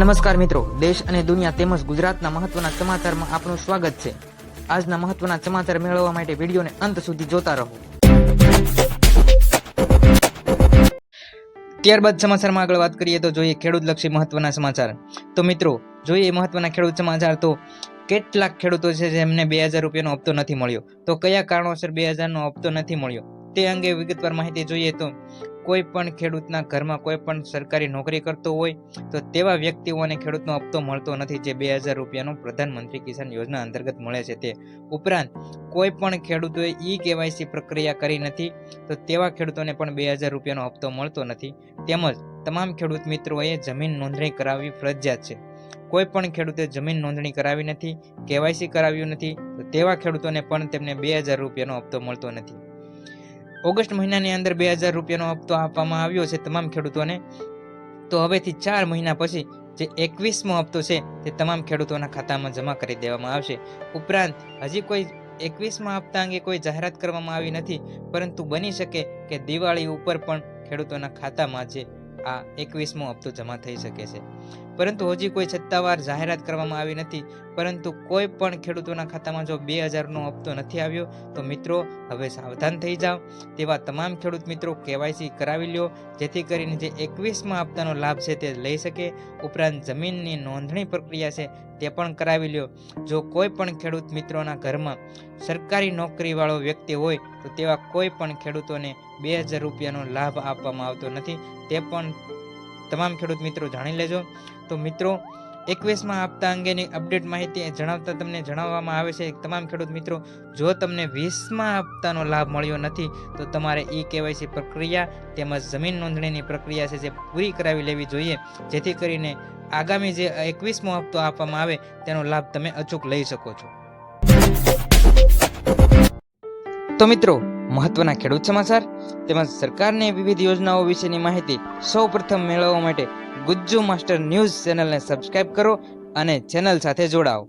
નમસ્કાર મિત્રો, દેશ અને દુનિયા તેમજ ગુજરાતના મહત્વના સમાચારમાં આપનું સ્વાગત છે। આજના મહત્વના સમાચાર મેળવવા માટે વિડીયોને અંત સુધી જોતા રહો। ત્યારબાદ સમાચારમાં આગળ વાત કરીએ તો જોઈએ ખેડૂતલક્ષી મહત્વના સમાચાર। તો મિત્રો જોઈએ મહત્વના ખેડૂત સમાચાર। તો કેટલાક ખેડૂતો છે જેમને 2000 રૂપિયાનો હપ્તો નથી મળ્યો, તો કયા કારણોસર 2000 નો હપ્તો નથી મળ્યો તે અંગે વિગતવાર માહિતી જોઈએ। તો કોઈ પણ ખેડૂતના ઘરમાં કોઈ પણ સરકારી નોકરી કરતો હોય તો તેવા વ્યક્તિઓને ખેડૂતનો હપ્તો મળતો નથી, જે 2000 રૂપિયાનો પ્રધાનમંત્રી કિસાન યોજના અંતર્ગત મળે છે તે ઉપરાંત કોઈ પણ ખેડૂતોએ KYC પ્રક્રિયા કરી નથી તો તેવા ખેડૂતોને પણ 2000 રૂપિયાનો હપ્તો મળતો નથી। તેમજ તમામ ખેડૂત મિત્રોએ જમીન નોંધણી કરાવવી ફરજિયાત છે। કોઈ પણ ખેડૂતે જમીન નોંધણી કરાવી નથી, KYC કરાવ્યું નથી તો તેવા ખેડૂતોને પણ તેમને 2000 રૂપિયાનો હપ્તો મળતો નથી। ઓગસ્ટ મહિનાની અંદર 2000 રૂપિયાનો હપ્તો આપવામાં આવ્યો છે તમામ ખેડૂતોને। તો હવેથી 4 મહિના પછી જે 21મો હપ્તો છે તે તમામ ખેડૂતોના ખાતામાં જમા કરી દેવામાં આવશે। ઉપરાંત હજી કોઈ 21મા હપ્તા અંગે કોઈ જાહેરાત કરવામાં આવી નથી, પરંતુ બની શકે કે દિવાળી ઉપર પણ ખેડૂતોના ખાતામાં જે આ 21મો હપ્તો જમા થઈ શકે છે, પરંતુ હજી કોઈ સત્તાવાર જાહેરાત કરવામાં આવી નથી। પરંતુ કોઈ પણ ખેડૂતોના ખાતામાં જો 2000 નો હપ્તો નથી આવ્યો તો મિત્રો હવે સાવધાન થઈ જાઓ। તેવા તમામ ખેડૂત મિત્રો KYC કરાવી લ્યો, જેથી કરીને જે 21મા હપ્તાનો લાભ છે તે લઈ શકે। ઉપરાંત જમીનની નોંધણી પ્રક્રિયા છે તે પણ કરાવી લ્યો। જો કોઈ પણ ખેડૂત મિત્રોના ઘરમાં સરકારી નોકરીવાળો વ્યક્તિ હોય તો તેવા કોઈ પણ ખેડૂતોને 2000 રૂપિયાનો લાભ આપવામાં આવતો નથી, તે પણ તમામ ખેડૂત મિત્રો જાણી લેજો। તો મિત્રો 21મા હપ્તા અંગેની અપડેટ માહિતી તમને જણાવવામાં આવે છે તમામ ખેડૂત મિત્રો, જો તમને 20મા હપ્તાનો લાભ મળ્યો નથી તો તમારે KYC પ્રક્રિયા તેમજ જમીન નોંધણીની પ્રક્રિયા છે જે પૂરી કરાવી લેવી જોઈએ, જેથી કરીને આગામી જે 21મો હપ્તો આપવામાં આવે તેનો લાભ તમે અચૂક લઈ શકો છો। તો મિત્રો મહત્વના ખેડૂત સમાચાર તેમજ સરકારની વિવિધ યોજનાઓ વિશેની માહિતી સૌપ્રથમ મેળવવા માટે ગુજ્જુ માસ્ટર ન્યૂઝ ચેનલને સબસ્ક્રાઇબ કરો અને ચેનલ સાથે જોડાઓ।